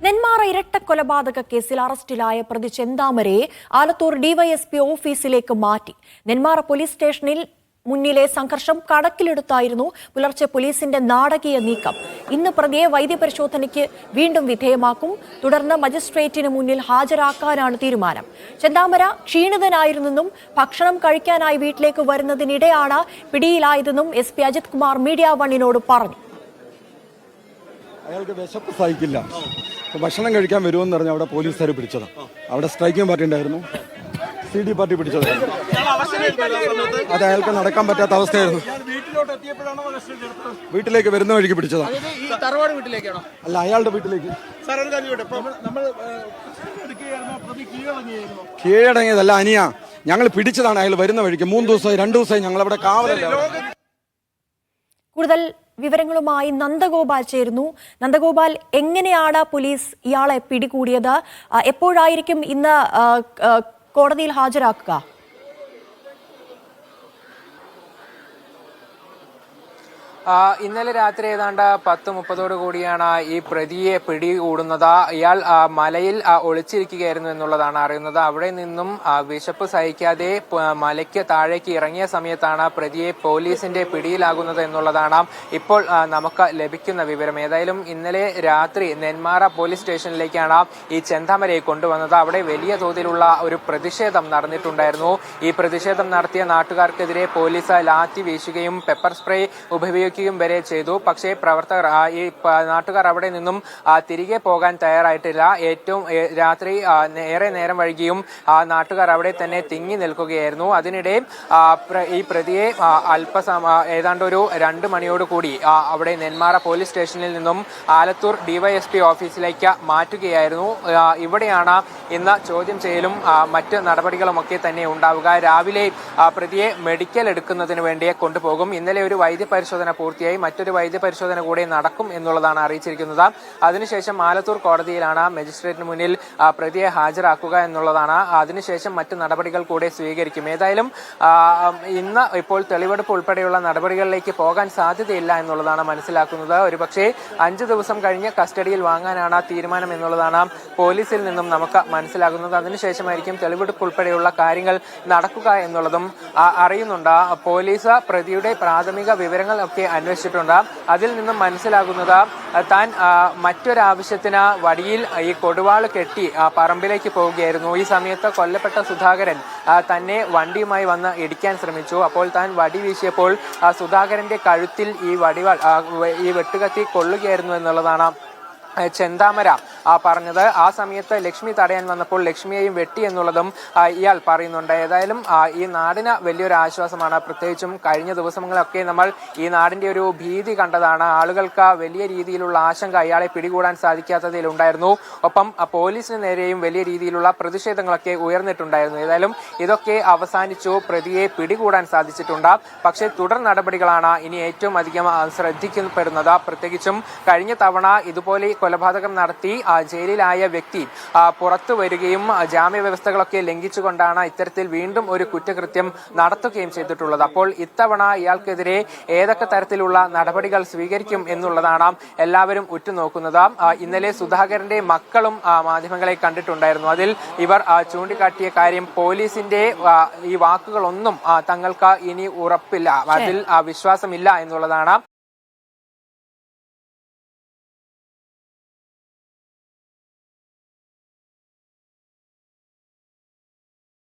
നെന്മാറ ഇരട്ടക്കൊലപാതക കേസിൽ അറസ്റ്റിലായ പ്രതി ചെന്താമരയെ ആലത്തൂർ ഡിവൈഎസ്പി ഓഫീസിലേക്ക് മാറ്റി. നെന്മാറ പോലീസ് സ്റ്റേഷനിൽ മുന്നിലെ സംഘർഷം കണക്കിലെടുത്തായിരുന്നു പുലർച്ചെ പോലീസിന്റെ നാടകീയ നീക്കം. ഇന്ന് പ്രതിയെ വൈദ്യപരിശോധനയ്ക്ക് വീണ്ടും വിധേയമാക്കും. തുടർന്ന് മജിസ്ട്രേറ്റിന് മുന്നിൽ ഹാജരാക്കാനാണ് തീരുമാനം. ചെന്താമര ക്ഷീണിതനായിരുന്നെന്നും ഭക്ഷണം കഴിക്കാനായി വീട്ടിലേക്ക് വരുന്നതിനിടെയാണ് പിടിയിലായതെന്നും എസ്.പി. അജിത് കുമാർ മീഡിയ വണ്ണിനോട് പറഞ്ഞു. അയാൾക്ക് വിശപ്പ് സഹിക്കില്ല, ഭക്ഷണം കഴിക്കാൻ വരുമെന്ന് പറഞ്ഞാൽ അവിടെ പോലീസുകാർ പിടിച്ചതാണ്. അവിടെ സ്ട്രൈക്കിംഗ് പാർട്ടി ഉണ്ടായിരുന്നു, CD പാർട്ടി പിടിച്ചതായിരുന്നു. അത് അയാൾക്ക് നടക്കാൻ പറ്റാത്ത അവസ്ഥയായിരുന്നു. വീട്ടിലേക്ക് വരുന്ന വഴിക്ക് പിടിച്ചതാണ്. അല്ല, അയാളുടെ വീട്ടിലേക്ക്. കീഴടങ്ങിയതല്ല അനിയ, ഞങ്ങൾ പിടിച്ചതാണ്. അയാൾ വരുന്ന വഴിക്ക് 3 ദിവസമായി 2 ദിവസമായി ഞങ്ങൾ അവിടെ കാവലല്ല. കൂടുതൽ വിവരങ്ങളുമായി നന്ദഗോപാൽ ചേരുന്നു. നന്ദഗോപാൽ, എങ്ങനെയാണ് പോലീസ് ഇയാളെ പിടികൂടിയത്? എപ്പോഴായിരിക്കും ഇന്ന് കോടതിയിൽ ഹാജരാക്കുക? ഇന്നലെ രാത്രി ഏതാണ്ട് 10:30 കൂടിയാണ് ഈ പ്രതിയെ പിടികൂടുന്നത്. ഇയാൾ മലയിൽ ഒളിച്ചിരിക്കുകയായിരുന്നു എന്നുള്ളതാണ് അറിയുന്നത്. അവിടെ നിന്നും വിശപ്പ് സഹിക്കാതെ മലയ്ക്ക് താഴേക്ക് ഇറങ്ങിയ സമയത്താണ് പ്രതിയെ പോലീസിന്റെ പിടിയിലാകുന്നത് എന്നുള്ളതാണ് ഇപ്പോൾ നമുക്ക് ലഭിക്കുന്ന വിവരം. ഏതായാലും ഇന്നലെ രാത്രി നെന്മാറ പോലീസ് സ്റ്റേഷനിലേക്കാണ് ഈ ചെന്താമരയെ കൊണ്ടുവന്നത്. അവിടെ വലിയ തോതിലുള്ള ഒരു പ്രതിഷേധം നടന്നിട്ടുണ്ടായിരുന്നു. ഈ പ്രതിഷേധം നടത്തിയ നാട്ടുകാർക്കെതിരെ പോലീസ് ലാത്തി വീശുകയും പെപ്പർ സ്പ്രേ ഉപയോഗിക്കുകയും വരെ ചെയ്തു. പക്ഷേ പ്രവർത്തകർ, ഈ നാട്ടുകാർ അവിടെ നിന്നും തിരികെ പോകാൻ തയ്യാറായിട്ടില്ല. ഏറ്റവും രാത്രി ഏറെ നേരം വൈകിയും നാട്ടുകാർ അവിടെ തന്നെ തിങ്ങി നിൽക്കുകയായിരുന്നു. അതിനിടെ ഈ പ്രതിയെ ഏതാണ്ട് ഒരു 2 മണിയോട് കൂടി അവിടെ നെന്മാറ പോലീസ് സ്റ്റേഷനിൽ നിന്നും ആലത്തൂർ ഡിവൈഎസ്പി ഓഫീസിലേക്ക് മാറ്റുകയായിരുന്നു. ഇവിടെയാണ് ഇന്ന് ചോദ്യം ചെയ്യലും മറ്റ് നടപടികളുമൊക്കെ തന്നെ ഉണ്ടാവുക. രാവിലെ പ്രതിയെ മെഡിക്കൽ എടുക്കുന്നതിന് വേണ്ടി കൊണ്ടുപോകും. ഇന്നലെ ഒരു വൈദ്യപരിശോധന പൂർത്തിയായി, മറ്റൊരു വൈദ്യപരിശോധന കൂടെ നടക്കും എന്നുള്ളതാണ് അറിയിച്ചിരിക്കുന്നത്. അതിനുശേഷം ആലത്തൂർ കോടതിയിലാണ് മജിസ്ട്രേറ്റിന് മുന്നിൽ പ്രതിയെ ഹാജരാക്കുക എന്നുള്ളതാണ്. അതിനുശേഷം മറ്റ് നടപടികൾ കൂടെ സ്വീകരിക്കും. ഏതായാലും ഇന്ന് ഇപ്പോൾ തെളിവെടുപ്പ് ഉൾപ്പെടെയുള്ള നടപടികളിലേക്ക് പോകാൻ സാധ്യതയില്ല എന്നുള്ളതാണ് മനസ്സിലാക്കുന്നത്. ഒരുപക്ഷെ 5 ദിവസം കഴിഞ്ഞ് കസ്റ്റഡിയിൽ വാങ്ങാനാണ് തീരുമാനം എന്നുള്ളതാണ് പോലീസിൽ നിന്നും നമുക്ക് മനസ്സിലാകുന്നത്. അതിനുശേഷമായിരിക്കും തെളിവെടുപ്പ് ഉൾപ്പെടെയുള്ള കാര്യങ്ങൾ നടക്കുക എന്നുള്ളതും അറിയുന്നുണ്ട്. പോലീസ് പ്രതിയുടെ പ്രാഥമിക വിവരങ്ങൾ ഒക്കെ അന്വേഷിച്ചിട്ടുണ്ട്. അതിൽ നിന്നും മനസ്സിലാകുന്നത് താൻ മറ്റൊരാവശ്യത്തിന് വടിയിൽ ഈ കൊടുവാൾ കെട്ടി പറമ്പിലേക്ക് പോവുകയായിരുന്നു. ഈ സമയത്ത് കൊല്ലപ്പെട്ട സുധാകരൻ തന്നെ വണ്ടിയുമായി വന്ന് ഇടിക്കാൻ ശ്രമിച്ചു. അപ്പോൾ താൻ വടി വീശിയപ്പോൾ സുധാകരന്റെ കഴുത്തിൽ ഈ വെട്ടുകത്തി കൊള്ളുകയായിരുന്നു എന്നുള്ളതാണ് ചെന്താമര പറഞ്ഞത്. ആ സമയത്ത് ലക്ഷ്മി തടയാൻ വന്നപ്പോൾ ലക്ഷ്മിയെയും വെട്ടി എന്നുള്ളതും ഇയാൾ പറയുന്നുണ്ട്. ഏതായാലും ഈ നാടിന് വലിയൊരു ആശ്വാസമാണ്. പ്രത്യേകിച്ചും കഴിഞ്ഞ ദിവസങ്ങളൊക്കെ നമ്മൾ ഈ നാടിന്റെ ഒരു ഭീതി കണ്ടതാണ്. ആളുകൾക്ക് വലിയ രീതിയിലുള്ള ആശങ്ക ഇയാളെ പിടികൂടാൻ സാധിക്കാത്തതിലുണ്ടായിരുന്നു. ഒപ്പം പോലീസിന് നേരെയും വലിയ രീതിയിലുള്ള പ്രതിഷേധങ്ങളൊക്കെ ഉയർന്നിട്ടുണ്ടായിരുന്നു. ഏതായാലും ഇതൊക്കെ അവസാനിച്ചു. പ്രതിയെ പിടികൂടാൻ സാധിച്ചിട്ടുണ്ട്. പക്ഷേ തുടർ നടപടികളാണ് ഇനി ഏറ്റവും അധികം ശ്രദ്ധിക്കപ്പെടുന്നത്. പ്രത്യേകിച്ചും കഴിഞ്ഞ തവണ ഇതുപോലെ കൊലപാതകം നടത്തി ജയിലിലായ വ്യക്തി പുറത്തു വരികയും ജാമ്യവ്യവസ്ഥകളൊക്കെ ലംഘിച്ചുകൊണ്ടാണ് ഇത്തരത്തിൽ വീണ്ടും ഒരു കുറ്റകൃത്യം നടത്തുകയും ചെയ്തിട്ടുള്ളത്. അപ്പോൾ ഇത്തവണ ഇയാൾക്കെതിരെ ഏതൊക്കെ തരത്തിലുള്ള നടപടികൾ സ്വീകരിക്കും എന്നുള്ളതാണ് എല്ലാവരും ഉറ്റുനോക്കുന്നത്. ഇന്നലെ സുധാകരന്റെ മക്കളും മാധ്യമങ്ങളെ കണ്ടിട്ടുണ്ടായിരുന്നു. അതിൽ ഇവർ ചൂണ്ടിക്കാട്ടിയ കാര്യം, പോലീസിന്റെ ഈ വാക്കുകളൊന്നും തങ്ങൾക്ക് ഇനി ഉറപ്പില്ല, അതിൽ വിശ്വാസമില്ല എന്നുള്ളതാണ്.